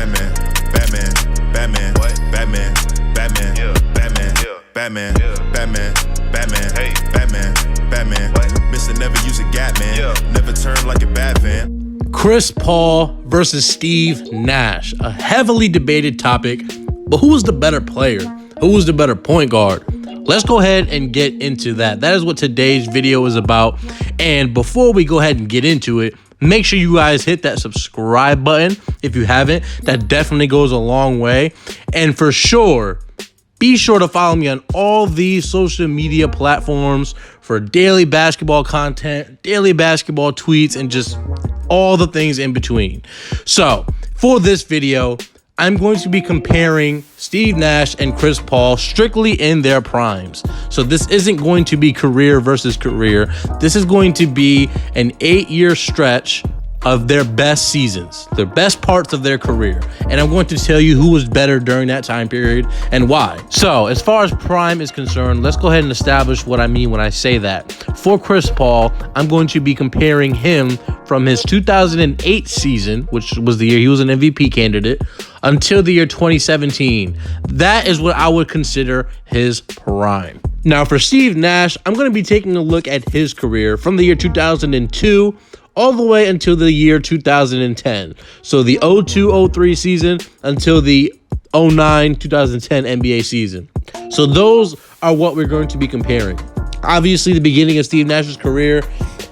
Batman, Batman, Batman, what? Batman, Batman, yeah. Batman, yeah. Batman, yeah. Batman, Batman, hey, Batman, Batman, what? Mr. Never use a gap, man. Yeah. Never turn like a Batman. Chris Paul versus Steve Nash, a heavily debated topic, but who was the better player? Who was the better point guard? Let's go ahead and get into that. That is what today's video is about. And before we go ahead and get into it, make sure you guys hit that subscribe button if you haven't. That definitely goes a long way. And for sure, be sure to follow me on all these social media platforms for daily basketball content, daily basketball tweets, and just all the things in between. So for this video, I'm going to be comparing Steve Nash and Chris Paul strictly in their primes. So this isn't going to be career versus career. This is going to be an 8-year stretch of their best seasons, their best parts of their career. And I'm going to tell you who was better during that time period and why. So as far as prime is concerned, let's go ahead and establish what I mean when I say that. For Chris Paul, I'm going to be comparing him from his 2008 season, which was the year he was an MVP candidate, until the year 2017. That is what I would consider his prime. Now for Steve Nash, I'm going to be taking a look at his career from the year 2002 all the way until the year 2010. So the 02-03 season until the 09-2010 NBA season. So those are what we're going to be comparing. Obviously, the beginning of Steve Nash's career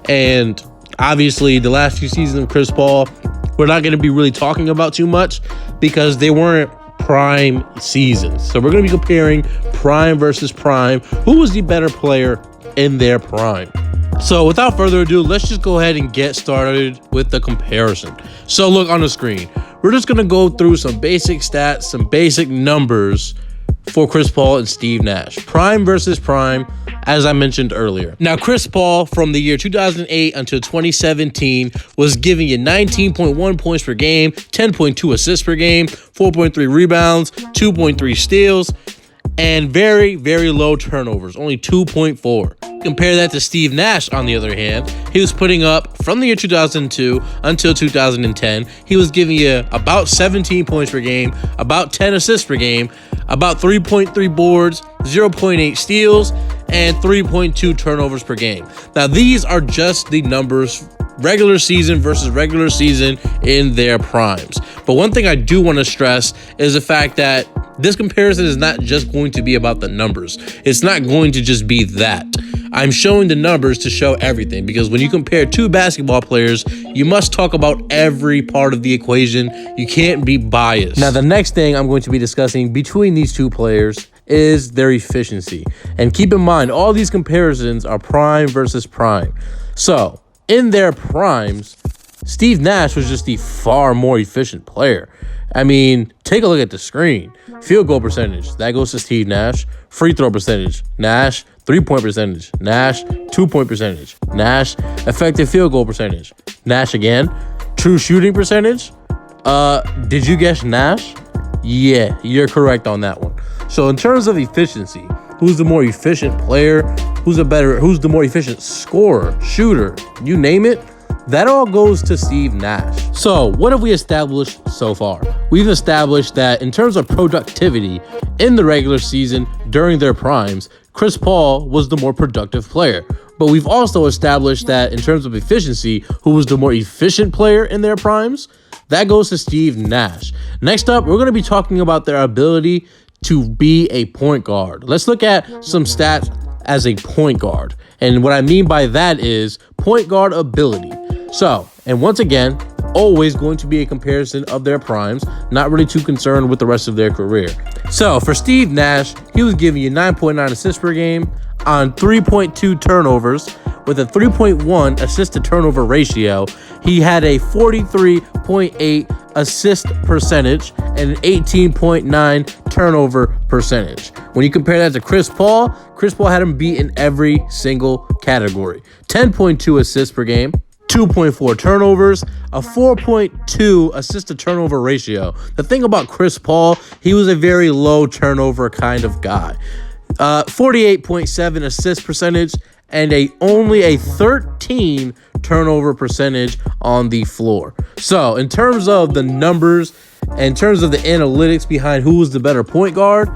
and obviously the last few seasons of Chris Paul, we're not going to be really talking about too much because they weren't prime seasons. So we're going to be comparing prime versus prime. Who was the better player in their prime? So without further ado, let's just go ahead and get started with the comparison. So look on the screen. We're just going to go through some basic stats, some basic numbers for Chris Paul and Steve Nash. Prime versus prime, as I mentioned earlier. Now, Chris Paul from the year 2008 until 2017 was giving you 19.1 points per game, 10.2 assists per game, 4.3 rebounds, 2.3 steals, and very, very low turnovers, only 2.4. Compare that to Steve Nash, on the other hand. He was putting up, from the year 2002 until 2010, he was giving you about 17 points per game, about 10 assists per game, about 3.3 boards, 0.8 steals, and 3.2 turnovers per game. Now, these are just the numbers, regular season versus regular season in their primes. But one thing I do want to stress is the fact that this comparison is not just going to be about the numbers. It's not going to just be that. I'm showing the numbers to show everything, because when you compare two basketball players, you must talk about every part of the equation. You can't be biased. Now, the next thing I'm going to be discussing between these two players is their efficiency. And keep in mind, all these comparisons are prime versus prime. So in their primes, Steve Nash was just the far more efficient player. I mean, take a look at the screen. Field goal percentage, that goes to Steve Nash. Free throw percentage, Nash. 3-point percentage, Nash. 2-point percentage, Nash. Effective field goal percentage, Nash again. True shooting percentage, did you guess Nash? Yeah, you're correct on that one. So in terms of efficiency, who's the more efficient player? Who's the more efficient scorer, shooter, you name it? That all goes to Steve Nash. So what have we established so far? We've established that in terms of productivity in the regular season during their primes, Chris Paul was the more productive player. But we've also established that in terms of efficiency, who was the more efficient player in their primes? That goes to Steve Nash. Next up, we're going to be talking about their ability to be a point guard. Let's look at some stats as a point guard. And what I mean by that is point guard ability. So, and once again, always going to be a comparison of their primes, not really too concerned with the rest of their career. So for Steve Nash, he was giving you 9.9 assists per game on 3.2 turnovers with a 3.1 assist to turnover ratio. He had a 43.8 assist percentage and an 18.9 turnover percentage. When you compare that to Chris Paul had him beat in every single category. 10.2 assists per game, 2.4 turnovers, a 4.2 assist to turnover ratio. The thing about Chris Paul, he was a very low turnover kind of guy. 48.7 assist percentage and only a 13 turnover percentage on the floor. So in terms of the numbers in terms of the analytics behind who was the better point guard,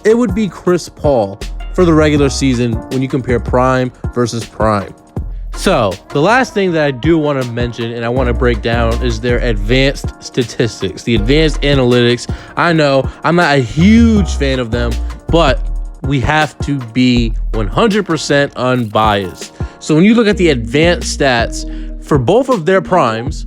it would be Chris Paul for the regular season when you compare prime versus prime. So the last thing that I do want to mention and I want to break down is their advanced statistics, the advanced analytics. I know I'm not a huge fan of them, but we have to be 100% unbiased. So when you look at the advanced stats for both of their primes,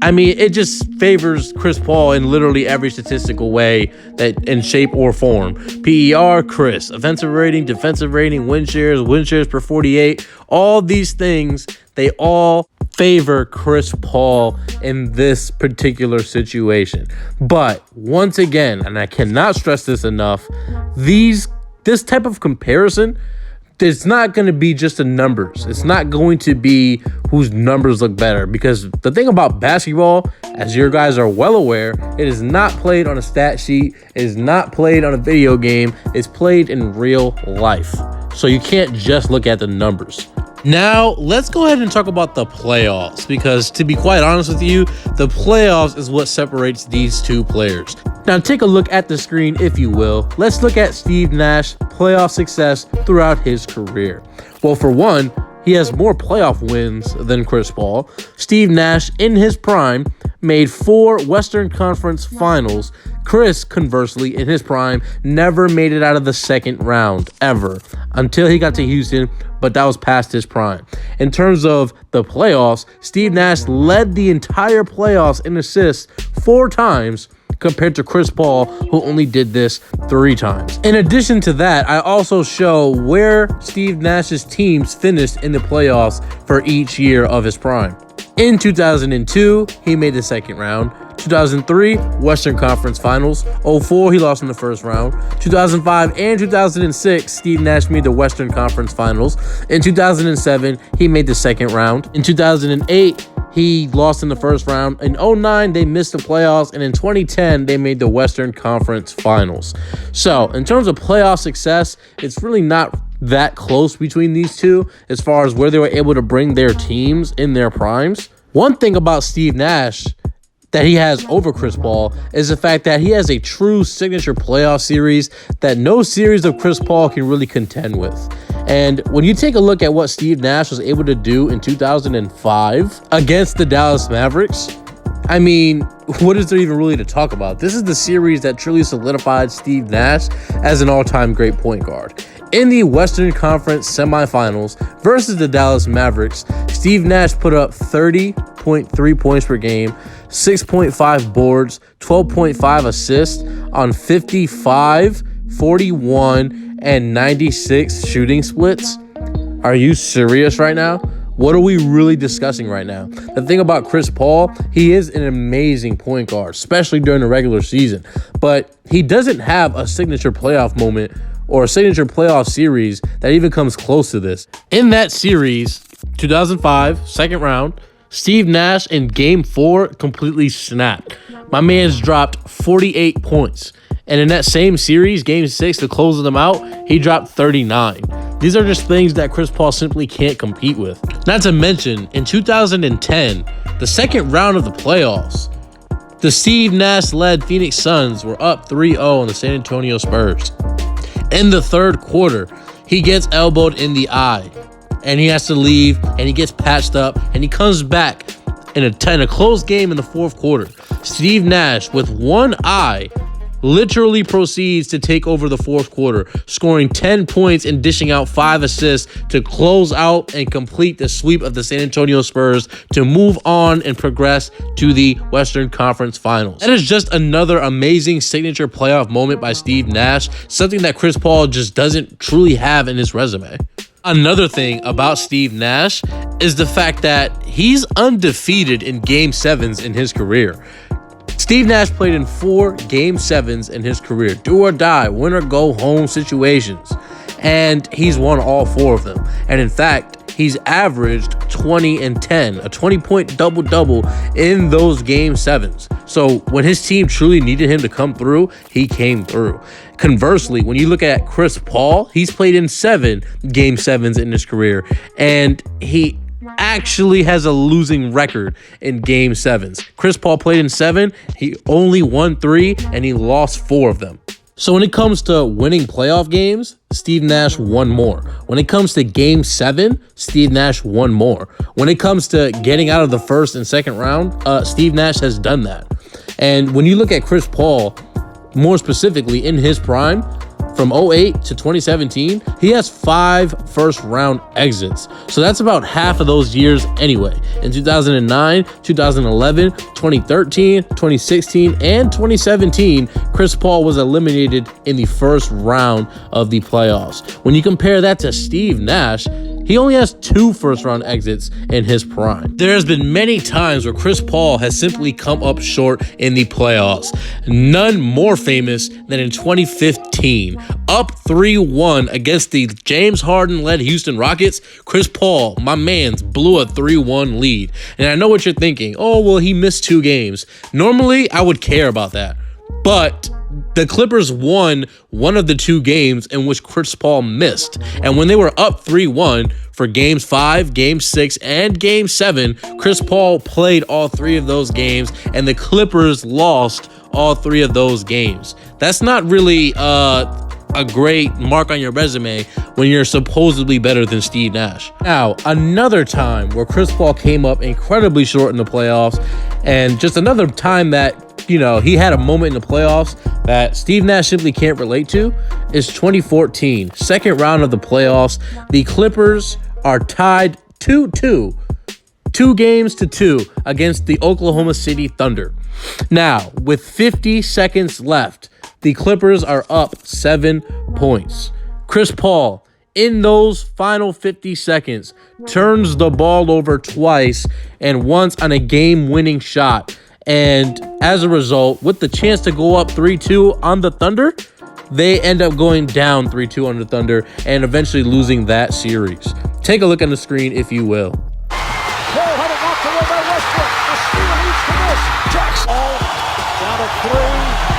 I mean, it just favors Chris Paul in literally every statistical way that in shape or form. PER, Chris. Offensive rating, defensive rating, win shares per 48. All these things, they all favor Chris Paul in this particular situation. But once again, and I cannot stress this enough, this type of comparison, it's not going to be just the numbers. It's not going to be whose numbers look better, because the thing about basketball, as your guys are well aware, it is not played on a stat sheet. It is not played on a video game. It's played in real life. So you can't just look at the numbers. Now, let's go ahead and talk about the playoffs, because to be quite honest with you, the playoffs is what separates these two players. Now, take a look at the screen, if you will. Let's look at Steve Nash playoff success throughout his career. Well, for one, he has more playoff wins than Chris Paul. Steve Nash, in his prime, made 4 Western Conference Finals. Chris, conversely, in his prime, never made it out of the second round, ever, until he got to Houston, but that was past his prime. In terms of the playoffs, Steve Nash led the entire playoffs in assists 4 times, compared to Chris Paul, who only did this 3 times. In addition to that, I also show where Steve Nash's teams finished in the playoffs for each year of his prime. In 2002, he made the second round. 2003, Western Conference Finals. 2004, he lost in the first round. 2005 and 2006, Steve Nash made the Western Conference Finals. In 2007, he made the second round. In 2008, he lost in the first round. In 2009, they missed the playoffs. And in 2010, they made the Western Conference Finals. So, in terms of playoff success, it's really not that close between these two as far as where they were able to bring their teams in their primes. One thing about Steve Nash that he has over Chris Paul is the fact that he has a true signature playoff series that no series of Chris Paul can really contend with. And when you take a look at what Steve Nash was able to do in 2005 against the Dallas Mavericks, I mean, what is there even really to talk about? This is the series that truly solidified Steve Nash as an all-time great point guard. In the Western Conference semifinals versus the Dallas Mavericks, Steve Nash put up 30.3 points per game, 6.5 boards, 12.5 assists on 55, 41, and 96 shooting splits. Are you serious right now? What are we really discussing right now? The thing about Chris Paul, he is an amazing point guard, especially during the regular season, but he doesn't have a signature playoff moment or a signature playoff series that even comes close to this. In that series, 2005, second round, Steve Nash in Game 4 completely snapped. My man's dropped 48 points. And in that same series, Game 6, to close them out, he dropped 39. These are just things that Chris Paul simply can't compete with. Not to mention, in 2010, the second round of the playoffs, the Steve Nash-led Phoenix Suns were up 3-0 on the San Antonio Spurs. In the third quarter, he gets elbowed in the eye, and he has to leave, and he gets patched up, and he comes back in a close game in the fourth quarter. Steve Nash, with one eye, literally proceeds to take over the fourth quarter, scoring 10 points and dishing out 5 assists to close out and complete the sweep of the San Antonio Spurs to move on and progress to the Western Conference Finals. That is just another amazing signature playoff moment by Steve Nash, something that Chris Paul just doesn't truly have in his resume. Another thing about Steve Nash is the fact that he's undefeated in Game 7s in his career. Steve Nash played in 4 Game 7s in his career, do or die, win or go home situations, and he's won all 4 of them. And in fact, he's averaged 20 and 10, a 20-point double-double in those Game 7s. So when his team truly needed him to come through, he came through. Conversely, when you look at Chris Paul, he's played in 7 Game 7s in his career, and he actually has a losing record in game 7s. Chris Paul played in 7, he only won 3, and he lost 4 of them. So when it comes to winning playoff games, Steve Nash won more. When it comes to game 7, Steve Nash won more. When it comes to getting out of the first and second round, Steve Nash has done that. And when you look at Chris Paul, more specifically in his prime, from 08 to 2017, he has 5 first-round exits. So that's about half of those years anyway. In 2009, 2011, 2013, 2016, and 2017, Chris Paul was eliminated in the first round of the playoffs. When you compare that to Steve Nash, he only has 2 first-round exits in his prime. There has been many times where Chris Paul has simply come up short in the playoffs. None more famous than in 2015. Up 3-1 against the James Harden-led Houston Rockets, Chris Paul, my mans, blew a 3-1 lead. And I know what you're thinking. Oh, well, he missed 2 games. Normally, I would care about that. But the Clippers won one of the 2 games in which Chris Paul missed. And when they were up 3-1 for games 5, game 6, and game 7, Chris Paul played all 3 of those games, and the Clippers lost all 3 of those games. That's not really a great mark on your resume when you're supposedly better than Steve Nash. Now, another time where Chris Paul came up incredibly short in the playoffs, and just another time that, you know, he had a moment in the playoffs that Steve Nash simply can't relate to, is 2014, second round of the playoffs. The Clippers are tied 2-2, 2 games to 2 against the Oklahoma City Thunder. Now, with 50 seconds left, the Clippers are up 7 points. Chris Paul, in those final 50 seconds, turns the ball over twice and once on a game-winning shot. And as a result, with the chance to go up 3-2 on the Thunder, they end up going down 3-2 on the Thunder and eventually losing that series. Take a look on the screen, if you will. Paul had it knocked away by Westbrook. The steal leads to this. Jackson. Oh, down to 3,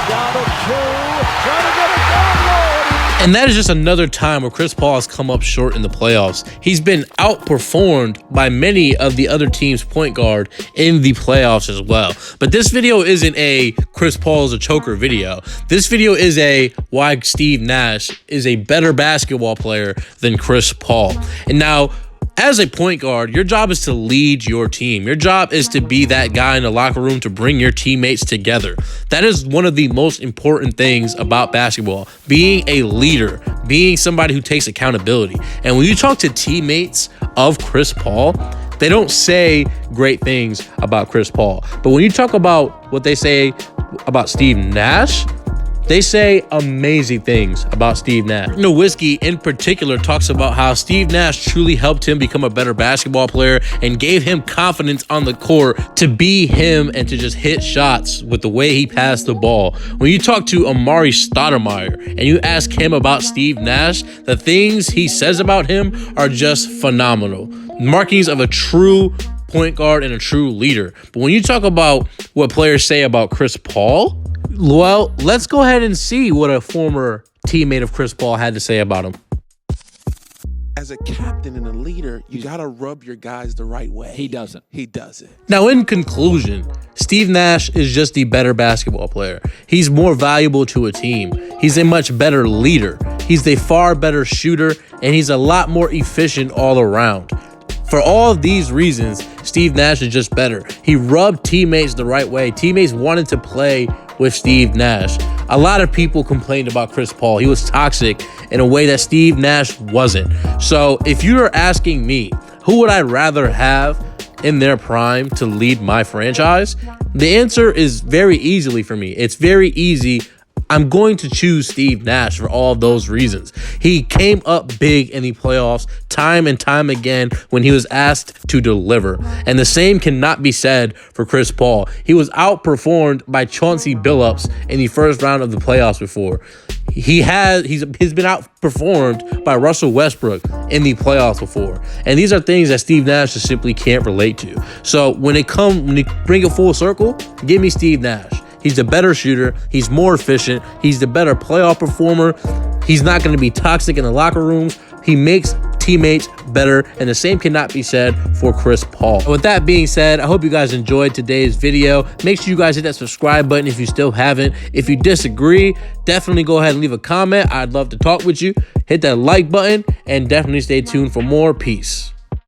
down to 2. Trying to get it down low. And that is just another time where Chris Paul has come up short in the playoffs. He's been outperformed by many of the other team's point guard in the playoffs as well. But this video isn't a Chris Paul is a choker video. This video is a why Steve Nash is a better basketball player than Chris Paul. And now, as a point guard, your job is to lead your team. Your job is to be that guy in the locker room to bring your teammates together. That is one of the most important things about basketball, being a leader, being somebody who takes accountability. And when you talk to teammates of Chris Paul, they don't say great things about Chris Paul. But when you talk about what they say about Steve Nash, they say amazing things about Steve Nash. Nowitzki in particular talks about how Steve Nash truly helped him become a better basketball player and gave him confidence on the court to be him and to just hit shots with the way he passed the ball. When you talk to Amari Stoudemire and you ask him about Steve Nash, the things he says about him are just phenomenal. Markings of a true point guard and a true leader. But when you talk about what players say about Chris Paul, well, let's go ahead and see what a former teammate of Chris Paul had to say about him. As a captain and a leader, you got to rub your guys the right way. He doesn't. He doesn't. Now, in conclusion, Steve Nash is just the better basketball player. He's more valuable to a team. He's a much better leader. He's a far better shooter, and he's a lot more efficient all around. For all of these reasons, Steve Nash is just better. He rubbed teammates the right way. Teammates wanted to play with Steve Nash. A lot of people complained about Chris Paul. He was toxic in a way that Steve Nash wasn't. So if you're asking me, who would I rather have in their prime to lead my franchise? The answer is very easily for me. It's very easy. I'm going to choose Steve Nash for all of those reasons. He came up big in the playoffs time and time again when he was asked to deliver. And the same cannot be said for Chris Paul. He was outperformed by Chauncey Billups in the first round of the playoffs before. He's been outperformed by Russell Westbrook in the playoffs before. And these are things that Steve Nash just simply can't relate to. So when you bring it full circle, give me Steve Nash. He's the better shooter. He's more efficient. He's the better playoff performer. He's not going to be toxic in the locker rooms. He makes teammates better, and the same cannot be said for Chris Paul. With that being said, I hope you guys enjoyed today's video. Make sure you guys hit that subscribe button if you still haven't. If you disagree, definitely go ahead and leave a comment. I'd love to talk with you. Hit that like button and definitely stay tuned for more. Peace.